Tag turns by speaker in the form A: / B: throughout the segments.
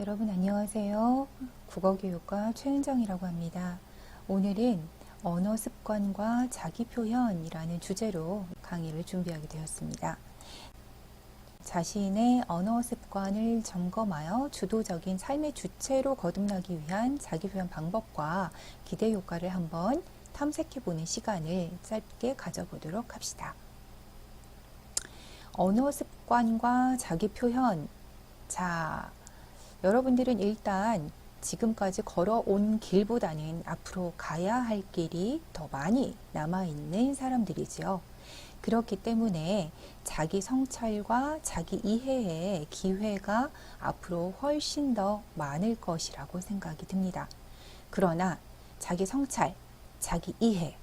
A: 여러분 안녕하세요. 국어교육과 최은정이라고 합니다. 오늘은 언어 습관과 자기 표현이라는 주제로 강의를 준비하게 되었습니다. 자신의 언어 습관을 점검하여 주도적인 삶의 주체로 거듭나기 위한 자기 표현 방법과 기대 효과를 한번 탐색해보는 시간을 짧게 가져보도록 합시다. 언어 습관과 자기 표현. 여러분들은 일단 지금까지 걸어온 길보다는 앞으로 가야 할 길이 더 많이 남아있는 사람들이지요. 그렇기 때문에 자기 성찰과 자기 이해의 기회가 앞으로 훨씬 더 많을 것이라고 생각이 듭니다. 그러나 자기 성찰, 자기 이해,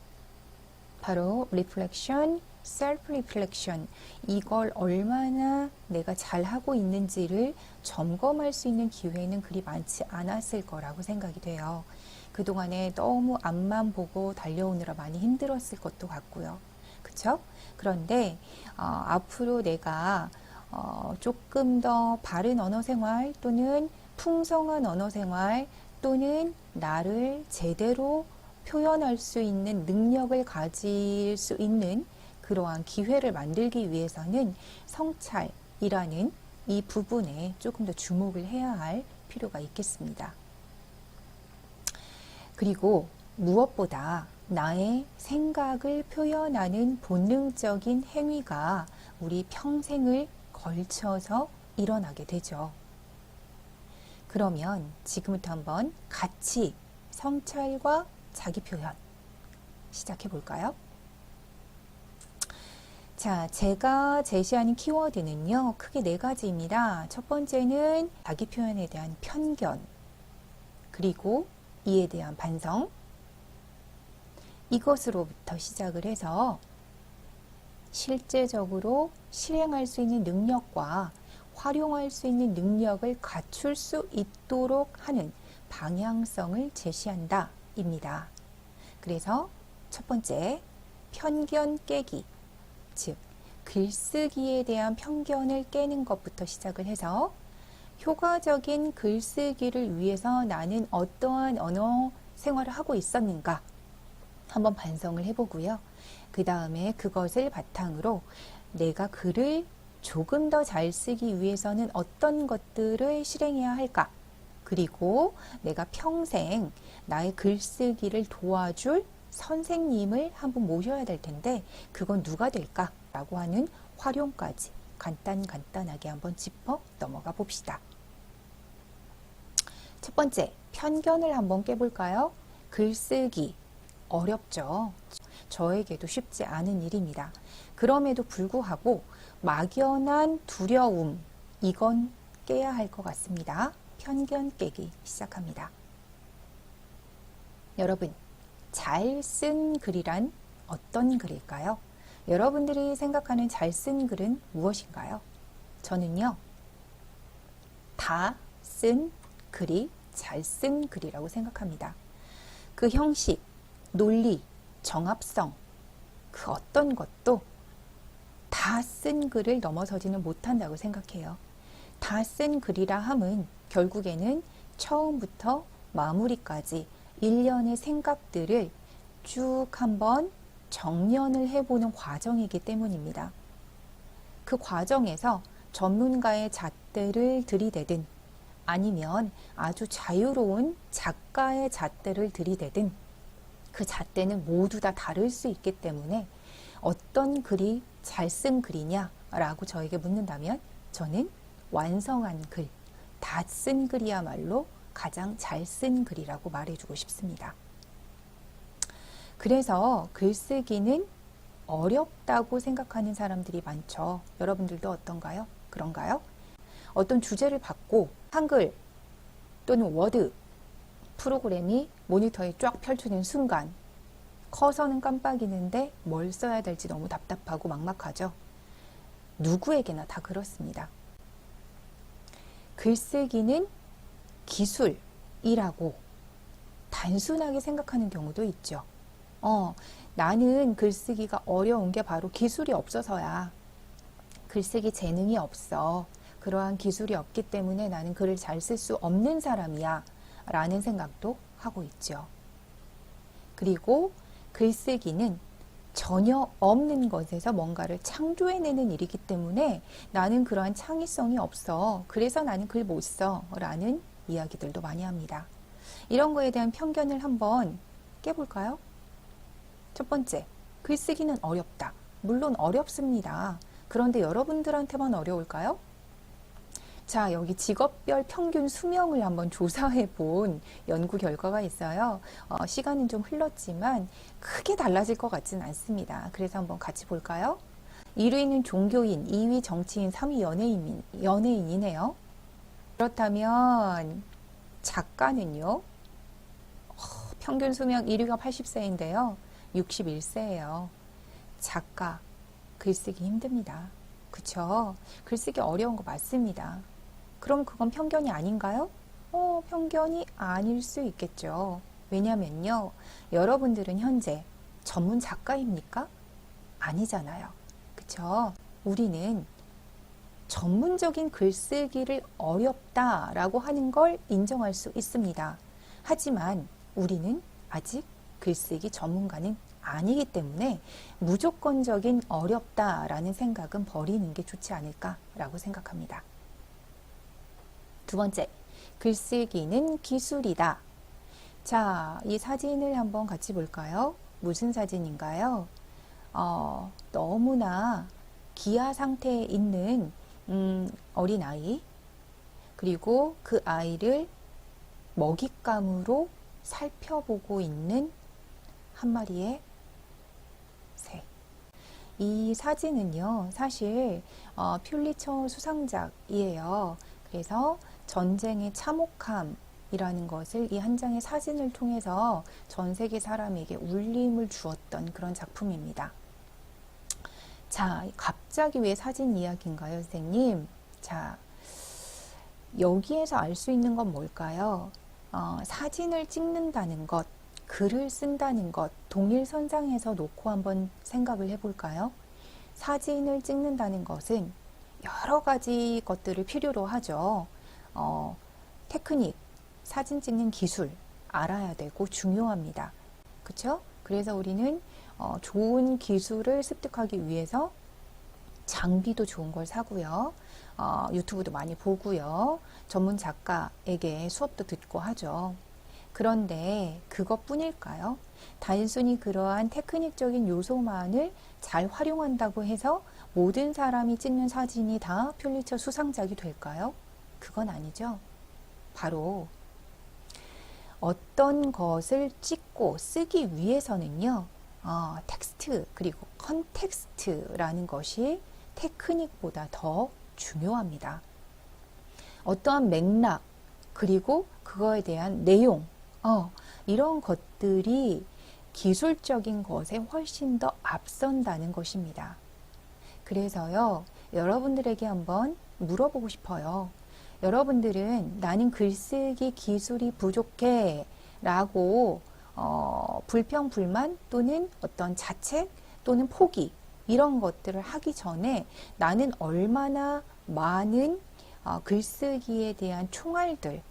A: 바로 reflection, self-reflection, 이걸 얼마나 내가 잘하고 있는지를 점검할 수 있는 기회는 그리 많지 않았을 거라고 생각이 돼요. 그동안에 너무 앞만 보고 달려오느라 많이 힘들었을 것도 같고요. 그쵸? 그런데 앞으로 내가 조금 더 바른 언어생활 또는 풍성한 언어생활 또는 나를 제대로 표현할 수 있는 능력을 가질 수 있는 그러한 기회를 만들기 위해서는 성찰이라는 이 부분에 조금 더 주목을 해야 할 필요가 있겠습니다. 그리고 무엇보다 나의 생각을 표현하는 본능적인 행위가 우리 평생을 걸쳐서 일어나게 되죠. 그러면 지금부터 한번 같이 성찰과 자기 표현 시작해 볼까요? 제가 제시하는 키워드는요, 크게 4가지입니다. 첫 번째는 자기 표현에 대한 편견, 그리고 이에 대한 반성, 이것으로부터 시작을 해서 실제적으로 실행할 수 있는 능력과 활용할 수 있는 능력을 갖출 수 있도록 하는 방향성을 제시한다 입니다. 그래서 첫 번째, 편견 깨기, 즉 글쓰기에 대한 편견을 깨는 것부터 시작을 해서 효과적인 글쓰기를 위해서 나는 어떠한 언어 생활을 하고 있었는가 한번 반성을 해보고요. 그 다음에 그것을 바탕으로 내가 글을 조금 더 잘 쓰기 위해서는 어떤 것들을 실행해야 할까? 그리고 내가 평생 나의 글쓰기를 도와줄 선생님을 한번 모셔야 될 텐데 그건 누가 될까? 라고 하는 활용까지 간단하게 한번 짚어 넘어가 봅시다. 첫 번째, 편견을 한번 깨볼까요? 글쓰기 어렵죠. 저에게도 쉽지 않은 일입니다. 그럼에도 불구하고 막연한 두려움, 이건 깨야 할 것 같습니다. 편견 깨기 시작합니다. 여러분, 잘 쓴 글이란 어떤 글일까요? 여러분들이 생각하는 잘 쓴 글은 무엇인가요? 저는요, 다 쓴 글이 잘 쓴 글이라고 생각합니다. 그 형식, 논리, 정합성, 그 어떤 것도 다 쓴 글을 넘어서지는 못한다고 생각해요. 다 쓴 글이라 함은 결국에는 처음부터 마무리까지 일련의 생각들을 쭉 한번 정연을 해보는 과정이기 때문입니다. 그 과정에서 전문가의 잣대를 들이대든 아니면 아주 자유로운 작가의 잣대를 들이대든 그 잣대는 모두 다 다를 수 있기 때문에 어떤 글이 잘 쓴 글이냐라고 저에게 묻는다면 저는 완성한 글, 다 쓴 글이야말로 가장 잘 쓴 글이라고 말해주고 싶습니다. 그래서 글쓰기는 어렵다고 생각하는 사람들이 많죠. 여러분들도 어떤가요? 그런가요? 어떤 주제를 받고 한글 또는 워드 프로그램이 모니터에 쫙 펼쳐진 순간 커서는 깜빡이는데 뭘 써야 될지 너무 답답하고 막막하죠. 누구에게나 다 그렇습니다. 글쓰기는 기술이라고 단순하게 생각하는 경우도 있죠. 나는 글쓰기가 어려운 게 바로 기술이 없어서야. 글쓰기 재능이 없어. 그러한 기술이 없기 때문에 나는 글을 잘 쓸 수 없는 사람이야 라는 생각도 하고 있죠. 그리고 글쓰기는 전혀 없는 것에서 뭔가를 창조해내는 일이기 때문에 나는 그러한 창의성이 없어. 그래서 나는 글 못 써. 라는 이야기들도 많이 합니다. 이런 거에 대한 편견을 한번 깨볼까요? 첫 번째, 글쓰기는 어렵다. 물론 어렵습니다. 그런데 여러분들한테만 어려울까요? 자, 여기 직업별 평균 수명을 한번 조사해 본 연구 결과가 있어요. 시간은 좀 흘렀지만 크게 달라질 것 같지는 않습니다. 그래서 한번 같이 볼까요? 1위는 종교인, 2위 정치인, 3위 연예인이네요. 그렇다면 작가는요? 평균 수명 1위가 80세인데요. 61세예요. 작가, 글쓰기 힘듭니다. 그쵸? 글쓰기 어려운 거 맞습니다. 그럼 그건 편견이 아닌가요? 편견이 아닐 수 있겠죠. 왜냐면요. 여러분들은 현재 전문 작가입니까? 아니잖아요. 그쵸? 우리는 전문적인 글쓰기를 어렵다라고 하는 걸 인정할 수 있습니다. 하지만 우리는 아직 글쓰기 전문가는 아니기 때문에 무조건적인 어렵다라는 생각은 버리는 게 좋지 않을까라고 생각합니다. 두 번째, 글쓰기는 기술이다. 자, 이 사진을 한번 같이 볼까요? 무슨 사진인가요? 너무나 기아 상태에 있는 어린아이, 그리고 그 아이를 먹잇감으로 살펴보고 있는 한 마리의 새. 이 사진은요, 사실 퓰리처 수상작이에요. 그래서 전쟁의 참혹함이라는 것을 이 한 장의 사진을 통해서 전 세계 사람에게 울림을 주었던 그런 작품입니다. 자, 갑자기 왜 사진 이야기인가요, 선생님? 자, 여기에서 알 수 있는 건 뭘까요? 사진을 찍는다는 것, 글을 쓴다는 것, 동일선상에서 놓고 한번 생각을 해볼까요? 사진을 찍는다는 것은 여러 가지 것들을 필요로 하죠. 테크닉, 사진 찍는 기술 알아야 되고 중요합니다. 그쵸? 그래서 우리는 좋은 기술을 습득하기 위해서 장비도 좋은 걸 사고요. 유튜브도 많이 보고요. 전문 작가에게 수업도 듣고 하죠. 그런데 그것뿐일까요? 단순히 그러한 테크닉적인 요소만을 잘 활용한다고 해서 모든 사람이 찍는 사진이 다 퓰리처 수상작이 될까요? 그건 아니죠. 바로 어떤 것을 찍고 쓰기 위해서는요, 텍스트 그리고 컨텍스트라는 것이 테크닉보다 더 중요합니다. 어떠한 맥락 그리고 그거에 대한 내용, 이런 것들이 기술적인 것에 훨씬 더 앞선다는 것입니다. 그래서요, 여러분들에게 한번 물어보고 싶어요. 여러분들은 나는 글쓰기 기술이 부족해 라고 불평, 불만 또는 어떤 자책 또는 포기 이런 것들을 하기 전에 나는 얼마나 많은 글쓰기에 대한 총알들,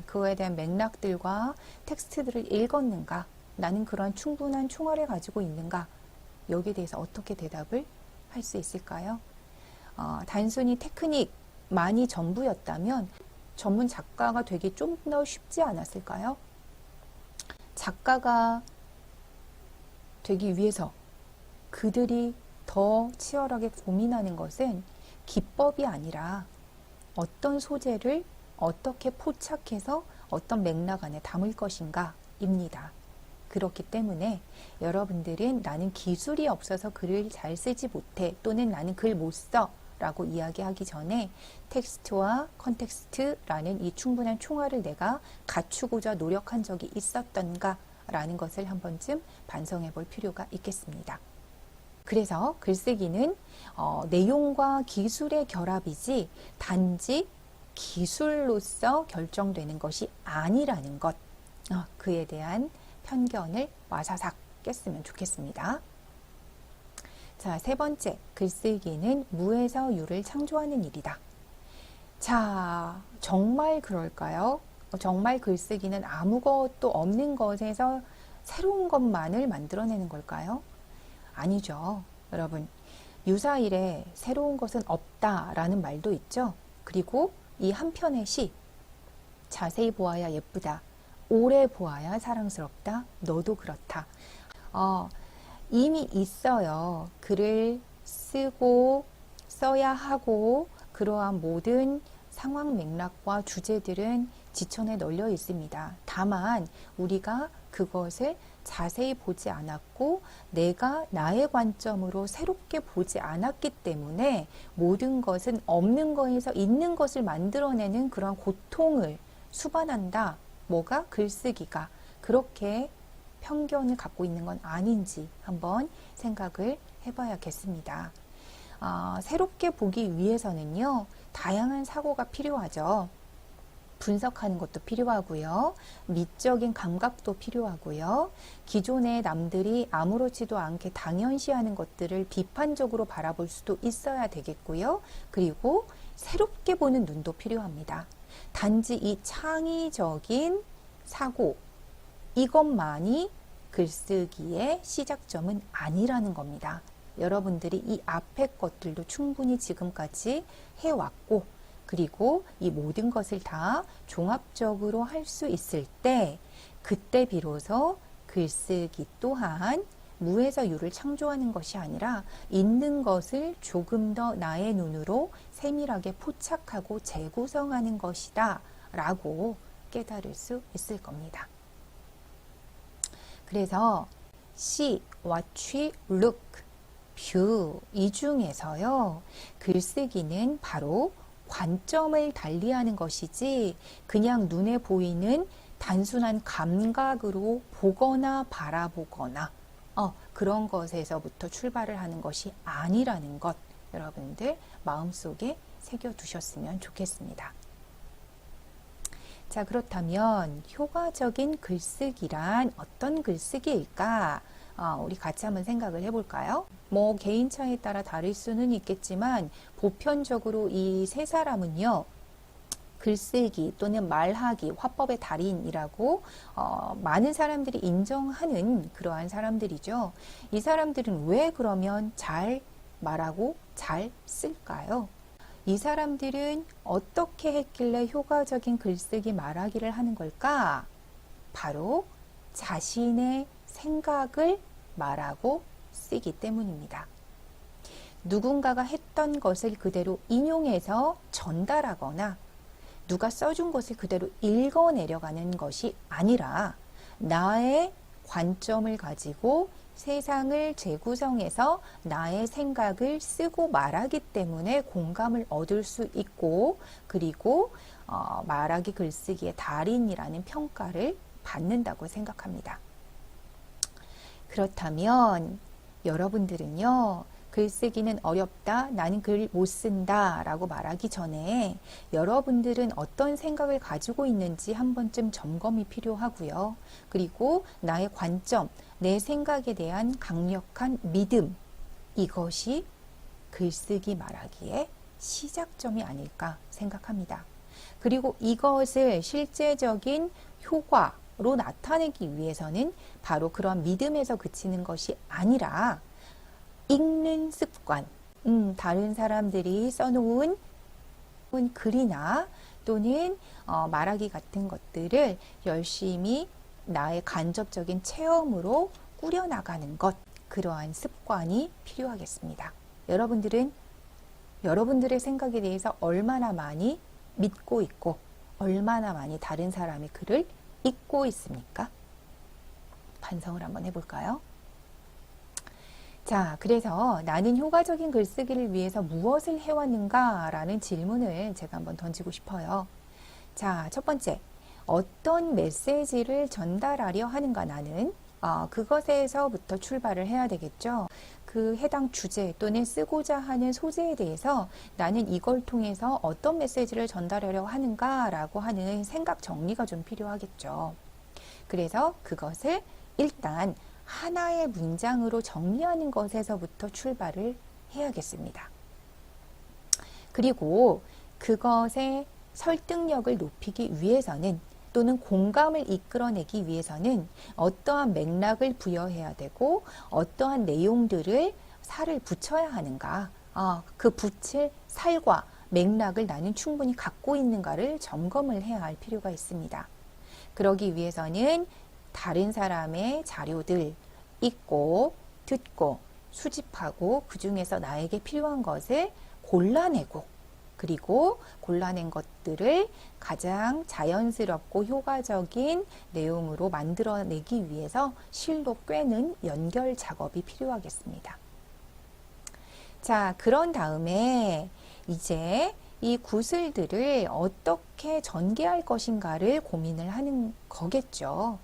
A: 그거에 대한 맥락들과 텍스트들을 읽었는가, 나는 그런 충분한 총알을 가지고 있는가, 여기에 대해서 어떻게 대답을 할 수 있을까요? 단순히 테크닉만이 전부였다면 전문 작가가 되기 좀 더 쉽지 않았을까요? 작가가 되기 위해서 그들이 더 치열하게 고민하는 것은 기법이 아니라 어떤 소재를 어떻게 포착해서 어떤 맥락 안에 담을 것인가 입니다. 그렇기 때문에 여러분들은 나는 기술이 없어서 글을 잘 쓰지 못해 또는 나는 글 못 써 라고 이야기하기 전에 텍스트와 컨텍스트라는 이 충분한 총알을 내가 갖추고자 노력한 적이 있었던가 라는 것을 한 번쯤 반성해 볼 필요가 있겠습니다. 그래서 글쓰기는 내용과 기술의 결합이지 단지 기술로서 결정되는 것이 아니라는 것, 그에 대한 편견을 와사삭 깼으면 좋겠습니다. 자, 세 번째, 글쓰기는 무에서 유를 창조하는 일이다. 자, 정말 그럴까요? 정말 글쓰기는 아무것도 없는 것에서 새로운 것만을 만들어내는 걸까요? 아니죠. 여러분, 유사일에 새로운 것은 없다라는 말도 있죠. 그리고 이 한편의 시, 자세히 보아야 예쁘다. 오래 보아야 사랑스럽다. 너도 그렇다. 이미 있어요. 글을 쓰고 써야 하고 그러한 모든 상황 맥락과 주제들은 지천에 널려 있습니다. 다만 우리가 그것을 자세히 보지 않았고 내가 나의 관점으로 새롭게 보지 않았기 때문에 모든 것은 없는 거에서 있는 것을 만들어내는 그런 고통을 수반한다. 뭐가? 글쓰기가. 그렇게 편견을 갖고 있는 건 아닌지 한번 생각을 해봐야겠습니다. 새롭게 보기 위해서는요, 다양한 사고가 필요하죠. 분석하는 것도 필요하고요. 미적인 감각도 필요하고요. 기존의 남들이 아무렇지도 않게 당연시하는 것들을 비판적으로 바라볼 수도 있어야 되겠고요. 그리고 새롭게 보는 눈도 필요합니다. 단지 이 창의적인 사고, 이것만이 글쓰기의 시작점은 아니라는 겁니다. 여러분들이 이 앞의 것들도 충분히 지금까지 해왔고, 그리고 이 모든 것을 다 종합적으로 할 수 있을 때, 그때 비로소 글쓰기 또한 무에서 유를 창조하는 것이 아니라 있는 것을 조금 더 나의 눈으로 세밀하게 포착하고 재구성하는 것이다 라고 깨달을 수 있을 겁니다. 그래서 see, watch, look, view 이 중에서요, 글쓰기는 바로 관점을 달리하는 것이지 그냥 눈에 보이는 단순한 감각으로 보거나 바라보거나 그런 것에서부터 출발을 하는 것이 아니라는 것, 여러분들 마음속에 새겨두셨으면 좋겠습니다. 자, 그렇다면 효과적인 글쓰기란 어떤 글쓰기일까? 우리 같이 한번 생각을 해볼까요? 뭐 개인차에 따라 다를 수는 있겠지만 보편적으로 이 세 사람은요, 글쓰기 또는 말하기, 화법의 달인이라고 많은 사람들이 인정하는 그러한 사람들이죠. 이 사람들은 왜 그러면 잘 말하고 잘 쓸까요? 이 사람들은 어떻게 했길래 효과적인 글쓰기 말하기를 하는 걸까? 바로 자신의 생각을 말하고 쓰기 때문입니다. 누군가가 했던 것을 그대로 인용해서 전달하거나 누가 써준 것을 그대로 읽어내려가는 것이 아니라 나의 관점을 가지고 세상을 재구성해서 나의 생각을 쓰고 말하기 때문에 공감을 얻을 수 있고, 그리고 말하기 글쓰기의 달인이라는 평가를 받는다고 생각합니다. 그렇다면 여러분들은요, 글쓰기는 어렵다, 나는 글 못 쓴다 라고 말하기 전에 여러분들은 어떤 생각을 가지고 있는지 한 번쯤 점검이 필요하고요. 그리고 나의 관점, 내 생각에 대한 강력한 믿음, 이것이 글쓰기 말하기의 시작점이 아닐까 생각합니다. 그리고 이것을 실제적인 효과로 나타내기 위해서는 바로 그런 믿음에서 그치는 것이 아니라 읽는 습관, 다른 사람들이 써놓은 글이나 또는 말하기 같은 것들을 열심히 나의 간접적인 체험으로 꾸려나가는 것, 그러한 습관이 필요하겠습니다. 여러분들은 여러분들의 생각에 대해서 얼마나 많이 믿고 있고 얼마나 많이 다른 사람의 글을 읽고 있습니까? 반성을 한번 해볼까요? 자, 그래서 나는 효과적인 글쓰기를 위해서 무엇을 해왔는가? 라는 질문을 제가 한번 던지고 싶어요. 자, 첫 번째, 어떤 메시지를 전달하려 하는가 나는? 그것에서부터 출발을 해야 되겠죠. 그 해당 주제 또는 쓰고자 하는 소재에 대해서 나는 이걸 통해서 어떤 메시지를 전달하려 하는가라고 하는 생각 정리가 좀 필요하겠죠. 그래서 그것을 일단 하나의 문장으로 정리하는 것에서부터 출발을 해야겠습니다. 그리고 그것의 설득력을 높이기 위해서는 또는 공감을 이끌어내기 위해서는 어떠한 맥락을 부여해야 되고 어떠한 내용들을 살을 붙여야 하는가, 그 붙일 살과 맥락을 나는 충분히 갖고 있는가를 점검을 해야 할 필요가 있습니다. 그러기 위해서는 다른 사람의 자료들 읽고 듣고 수집하고 그 중에서 나에게 필요한 것을 골라내고 그리고 골라낸 것들을 가장 자연스럽고 효과적인 내용으로 만들어내기 위해서 실로 꿰는 연결 작업이 필요하겠습니다. 자, 그런 다음에 이제 이 구슬들을 어떻게 전개할 것인가를 고민을 하는 거겠죠.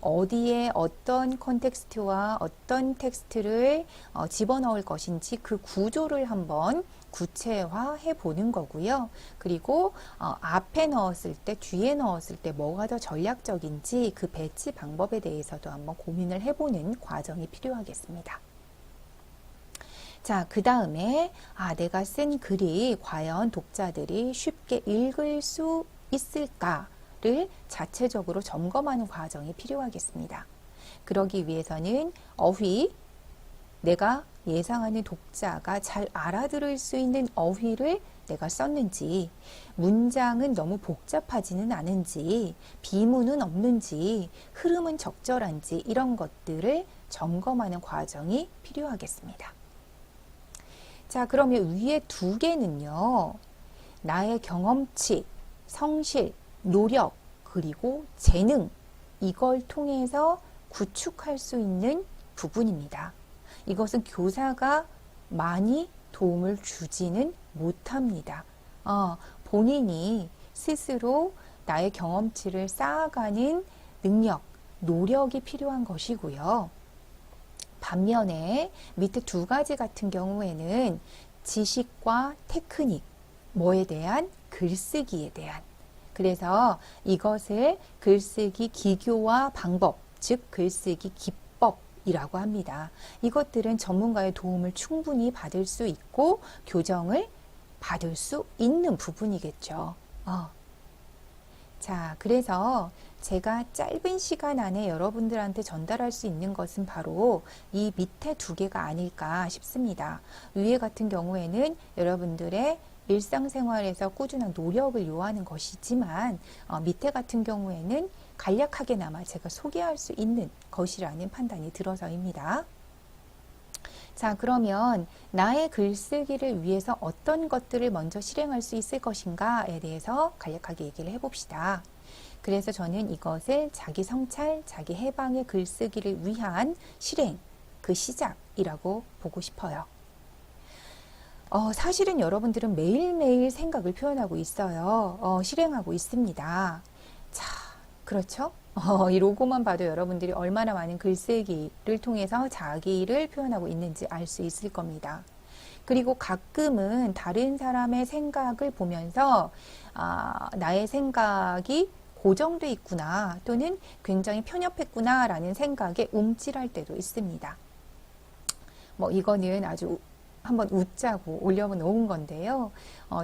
A: 어디에 어떤 컨텍스트와 어떤 텍스트를 집어넣을 것인지 그 구조를 한번 구체화해 보는 거고요. 그리고 앞에 넣었을 때, 뒤에 넣었을 때 뭐가 더 전략적인지 그 배치 방법에 대해서도 한번 고민을 해보는 과정이 필요하겠습니다. 자, 그 다음에 내가 쓴 글이 과연 독자들이 쉽게 읽을 수 있을까를 자체적으로 점검하는 과정이 필요하겠습니다. 그러기 위해서는 어휘, 내가 예상하는 독자가 잘 알아들을 수 있는 어휘를 내가 썼는지, 문장은 너무 복잡하지는 않은지, 비문은 없는지, 흐름은 적절한지 이런 것들을 점검하는 과정이 필요하겠습니다. 자, 그러면 위에 두 개는요, 나의 경험치, 성실, 노력, 그리고 재능, 이걸 통해서 구축할 수 있는 부분입니다. 이것은 교사가 많이 도움을 주지는 못합니다. 본인이 스스로 나의 경험치를 쌓아가는 능력, 노력이 필요한 것이고요. 반면에 밑에 두 가지 같은 경우에는 지식과 테크닉, 뭐에 대한? 글쓰기에 대한. 그래서 이것을 글쓰기 기교와 방법, 즉 글쓰기 기법이라고 합니다. 이것들은 전문가의 도움을 충분히 받을 수 있고 교정을 받을 수 있는 부분이겠죠. 자, 그래서 제가 짧은 시간 안에 여러분들한테 전달할 수 있는 것은 바로 이 밑에 두 개가 아닐까 싶습니다. 위에 같은 경우에는 여러분들의 일상생활에서 꾸준한 노력을 요하는 것이지만 밑에 같은 경우에는 간략하게나마 제가 소개할 수 있는 것이라는 판단이 들어서입니다. 자, 그러면 나의 글쓰기를 위해서 어떤 것들을 먼저 실행할 수 있을 것인가에 대해서 간략하게 얘기를 해봅시다. 그래서 저는 이것을 자기 성찰, 자기 해방의 글쓰기를 위한 실행, 그 시작이라고 보고 싶어요. 사실은 여러분들은 매일매일 생각을 표현하고 있어요. 실행하고 있습니다. 자, 그렇죠? 이 로고만 봐도 여러분들이 얼마나 많은 글쓰기를 통해서 자기를 표현하고 있는지 알 수 있을 겁니다. 그리고 가끔은 다른 사람의 생각을 보면서 나의 생각이 고정돼 있구나 또는 굉장히 편협했구나 라는 생각에 움찔할 때도 있습니다. 이거는 아주 한번 웃자고 올려놓은 건데요.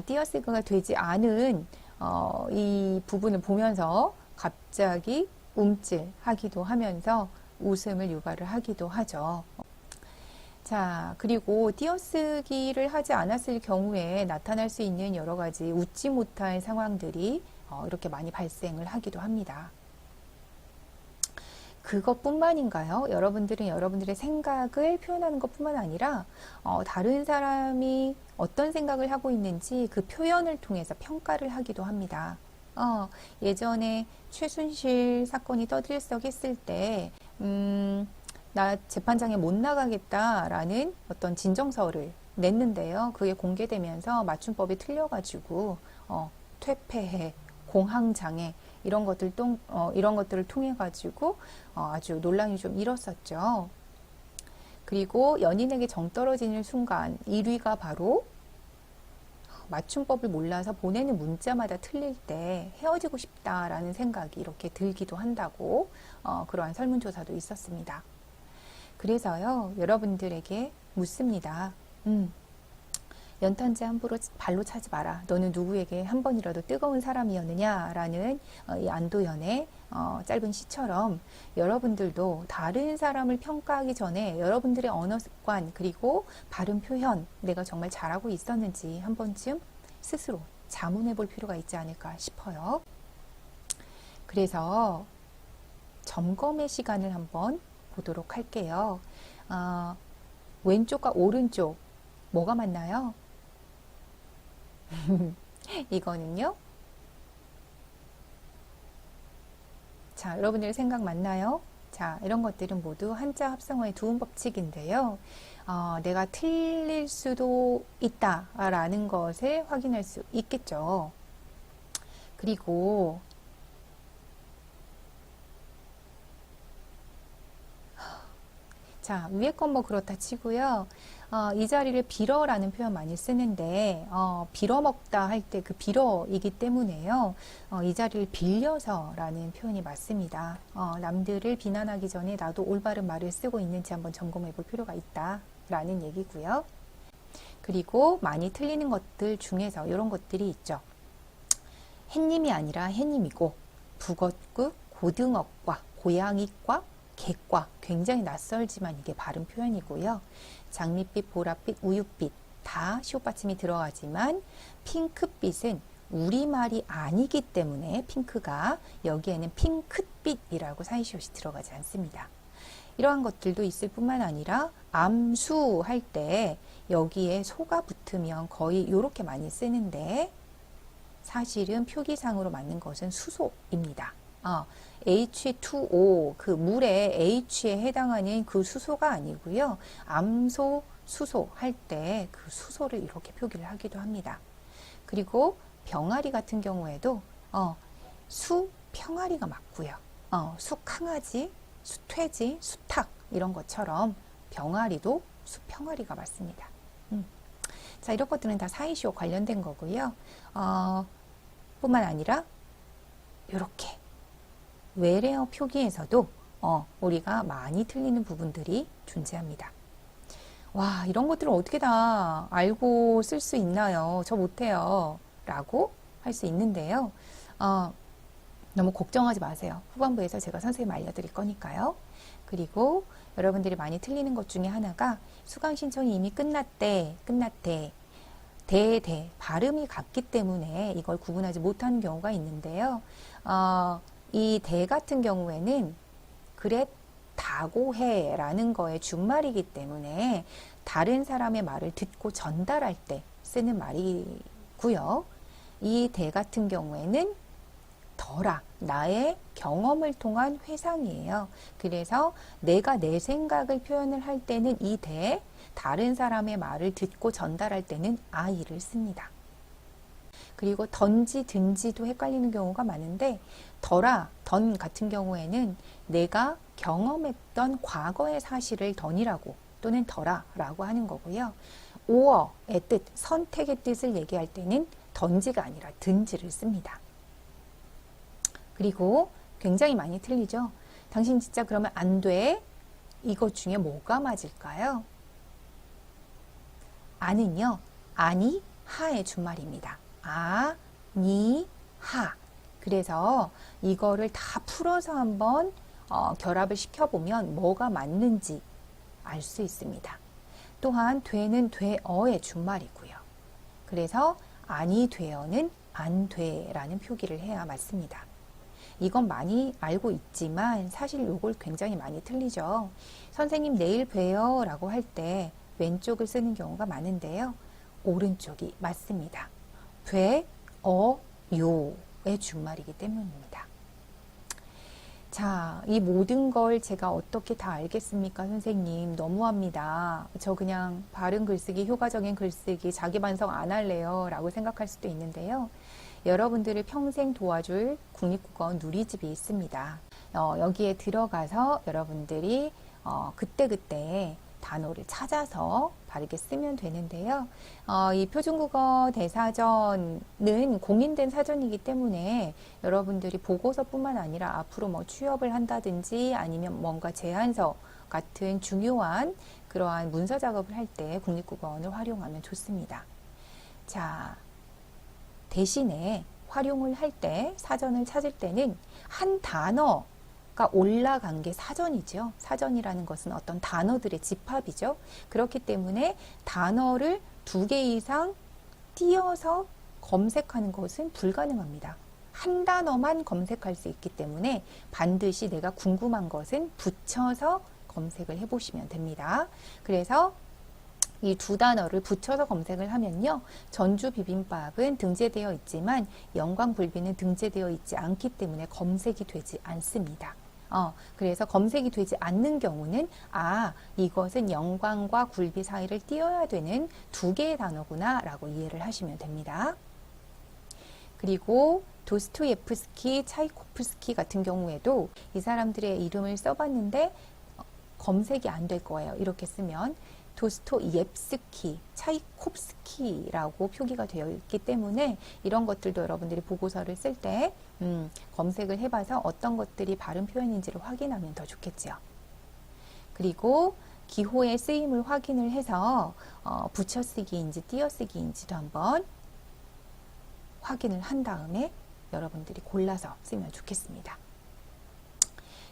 A: 띄어쓰기가 되지 않은 이 부분을 보면서 갑자기 움찔하기도 하면서 웃음을 유발을 하기도 하죠. 자, 그리고 띄어쓰기를 하지 않았을 경우에 나타날 수 있는 여러 가지 웃지 못할 상황들이 이렇게 많이 발생을 하기도 합니다. 그것뿐만인가요? 여러분들은 여러분들의 생각을 표현하는 것뿐만 아니라 다른 사람이 어떤 생각을 하고 있는지 그 표현을 통해서 평가를 하기도 합니다. 예전에 최순실 사건이 떠들썩했을 때 나 재판장에 못 나가겠다라는 어떤 진정서를 냈는데요. 그게 공개되면서 맞춤법이 틀려가지고 퇴폐해, 공황장애 이런 것들을 통해 가지고 아주 논란이 좀 일었었죠. 그리고 연인에게 정 떨어지는 순간 1위가 바로 맞춤법을 몰라서 보내는 문자마다 틀릴 때 헤어지고 싶다라는 생각이 이렇게 들기도 한다고 그러한 설문조사도 있었습니다. 그래서요, 여러분들에게 묻습니다. 연탄재 함부로 발로 차지 마라. 너는 누구에게 한 번이라도 뜨거운 사람이었느냐라는 이 안도현의 짧은 시처럼 여러분들도 다른 사람을 평가하기 전에 여러분들의 언어 습관 그리고 발음 표현 내가 정말 잘하고 있었는지 한 번쯤 스스로 자문해 볼 필요가 있지 않을까 싶어요. 그래서 점검의 시간을 한번 보도록 할게요. 왼쪽과 오른쪽 뭐가 맞나요? 이거는요. 자, 여러분들 생각 맞나요? 자, 이런 것들은 모두 한자 합성어의 두음 법칙인데요. 내가 틀릴 수도 있다라는 것을 확인할 수 있겠죠. 그리고 자, 위에 건 뭐 그렇다 치고요. 이 자리를 빌어라는 표현 많이 쓰는데 빌어먹다 할 때 그 빌어이기 때문에요. 이 자리를 빌려서라는 표현이 맞습니다. 남들을 비난하기 전에 나도 올바른 말을 쓰고 있는지 한번 점검해 볼 필요가 있다라는 얘기고요. 그리고 많이 틀리는 것들 중에서 이런 것들이 있죠. 햇님이 아니라 햇님이고 북엇국 고등어과 고양이과 객과 굉장히 낯설지만 이게 발음 표현이고요. 장밋빛, 보랏빛, 우윳빛 다 시옷받침이 들어가지만 핑크빛은 우리말이 아니기 때문에 핑크가 여기에는 핑크빛이라고 사이시옷이 들어가지 않습니다. 이러한 것들도 있을 뿐만 아니라 암수할 때 여기에 소가 붙으면 거의 이렇게 많이 쓰는데 사실은 표기상으로 맞는 것은 수소입니다. H2O 그 물의 H에 해당하는 그 수소가 아니고요. 암소, 수소 할 때 그 수소를 이렇게 표기를 하기도 합니다. 그리고 병아리 같은 경우에도 수평아리가 맞고요. 수강아지, 수퇴지, 수탉 이런 것처럼 병아리도 수평아리가 맞습니다. 자, 이런 것들은 다 사이시오 관련된 거고요. 뿐만 아니라 이렇게 외래어 표기에서도 우리가 많이 틀리는 부분들이 존재합니다. 와, 이런 것들을 어떻게 다 알고 쓸 수 있나요? 저 못해요. 라고 할 수 있는데요. 너무 걱정하지 마세요. 후반부에서 제가 선생님 알려드릴 거니까요. 그리고 여러분들이 많이 틀리는 것 중에 하나가 수강 신청이 이미 끝났대. 발음이 같기 때문에 이걸 구분하지 못하는 경우가 있는데요. 이 대 같은 경우에는 그랬다고 해라는 거의 준말이기 때문에 다른 사람의 말을 듣고 전달할 때 쓰는 말이고요. 이 대 같은 경우에는 더라, 나의 경험을 통한 회상이에요. 그래서 내가 내 생각을 표현을 할 때는 이 대, 다른 사람의 말을 듣고 전달할 때는 아이를 씁니다. 그리고 던지, 든지도 헷갈리는 경우가 많은데 던 같은 경우에는 내가 경험했던 과거의 사실을 던이라고 또는 더라라고 하는 거고요. 오어의 뜻, 선택의 뜻을 얘기할 때는 던지가 아니라 든지를 씁니다. 그리고 굉장히 많이 틀리죠. 당신 진짜 그러면 안 돼? 이것 중에 뭐가 맞을까요? 아는요. 아니, 하의 준말입니다. 아, 니, 하. 그래서 이거를 다 풀어서 한번 결합을 시켜보면 뭐가 맞는지 알 수 있습니다. 또한 되는 되어의 준말이고요. 그래서 아니 되어는 안 돼라는 표기를 해야 맞습니다. 이건 많이 알고 있지만 사실 요걸 굉장히 많이 틀리죠. 선생님 내일 봬요 라고 할 때 왼쪽을 쓰는 경우가 많은데요. 오른쪽이 맞습니다. 돼, 요의 준말이기 때문입니다. 자, 이 모든 걸 제가 어떻게 다 알겠습니까, 선생님? 너무합니다. 저 그냥 바른 글쓰기, 효과적인 글쓰기, 자기 반성 안 할래요 라고 생각할 수도 있는데요. 여러분들을 평생 도와줄 국립국어 누리집이 있습니다. 여기에 들어가서 여러분들이 그때그때 단어를 찾아서 바르게 쓰면 되는데요. 이 표준국어 대사전은 공인된 사전이기 때문에 여러분들이 보고서뿐만 아니라 앞으로 뭐 취업을 한다든지 아니면 뭔가 제안서 같은 중요한 그러한 문서 작업을 할 때 국립국어원을 활용하면 좋습니다. 자, 대신에 활용을 할 때, 사전을 찾을 때는 한 단어가 올라간 게 사전이죠. 사전이라는 것은 어떤 단어들의 집합이죠. 그렇기 때문에 단어를 2개 이상 띄어서 검색하는 것은 불가능합니다. 한 단어만 검색할 수 있기 때문에 반드시 내가 궁금한 것은 붙여서 검색을 해보시면 됩니다. 그래서 이 2단어를 붙여서 검색을 하면요. 전주 비빔밥은 등재되어 있지만 영광굴비는 등재되어 있지 않기 때문에 검색이 되지 않습니다. 그래서 검색이 되지 않는 경우는 이것은 영광과 굴비 사이를 띄어야 되는 2개의 단어구나 라고 이해를 하시면 됩니다. 그리고 도스토예프스키, 차이코프스키 같은 경우에도 이 사람들의 이름을 써봤는데 검색이 안 될 거예요. 이렇게 쓰면 도스토옙스키, 차이콥스키라고 표기가 되어 있기 때문에 이런 것들도 여러분들이 보고서를 쓸 때 검색을 해봐서 어떤 것들이 발음 표현인지를 확인하면 더 좋겠죠. 그리고 기호의 쓰임을 확인을 해서 붙여쓰기인지 띄어쓰기인지도 한번 확인을 한 다음에 여러분들이 골라서 쓰면 좋겠습니다.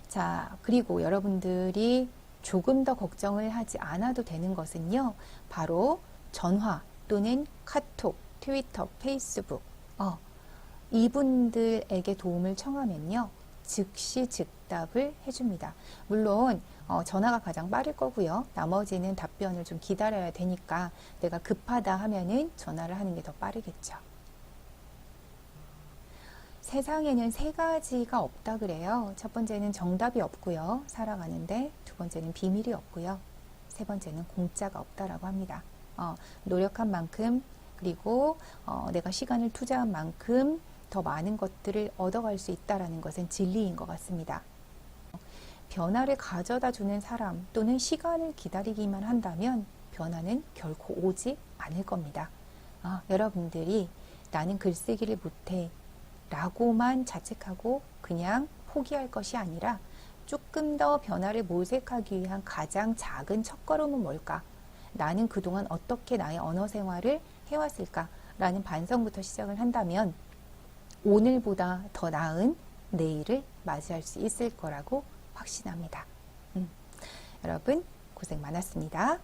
A: 자, 그리고 여러분들이 조금 더 걱정을 하지 않아도 되는 것은요. 바로 전화 또는 카톡, 트위터, 페이스북 이분들에게 도움을 청하면요. 즉시 즉답을 해줍니다. 물론 전화가 가장 빠를 거고요. 나머지는 답변을 좀 기다려야 되니까 내가 급하다 하면은 전화를 하는 게 더 빠르겠죠. 세상에는 3가지가 없다 그래요. 첫 번째는 정답이 없고요. 살아가는데 두 번째는 비밀이 없고요. 세 번째는 공짜가 없다라고 합니다. 노력한 만큼 그리고 내가 시간을 투자한 만큼 더 많은 것들을 얻어갈 수 있다라는 것은 진리인 것 같습니다. 변화를 가져다 주는 사람 또는 시간을 기다리기만 한다면 변화는 결코 오지 않을 겁니다. 여러분들이 나는 글쓰기를 못해 라고만 자책하고 그냥 포기할 것이 아니라 조금 더 변화를 모색하기 위한 가장 작은 첫걸음은 뭘까? 나는 그동안 어떻게 나의 언어 생활을 해왔을까? 라는 반성부터 시작을 한다면 오늘보다 더 나은 내일을 맞이할 수 있을 거라고 확신합니다. 여러분 고생 많았습니다.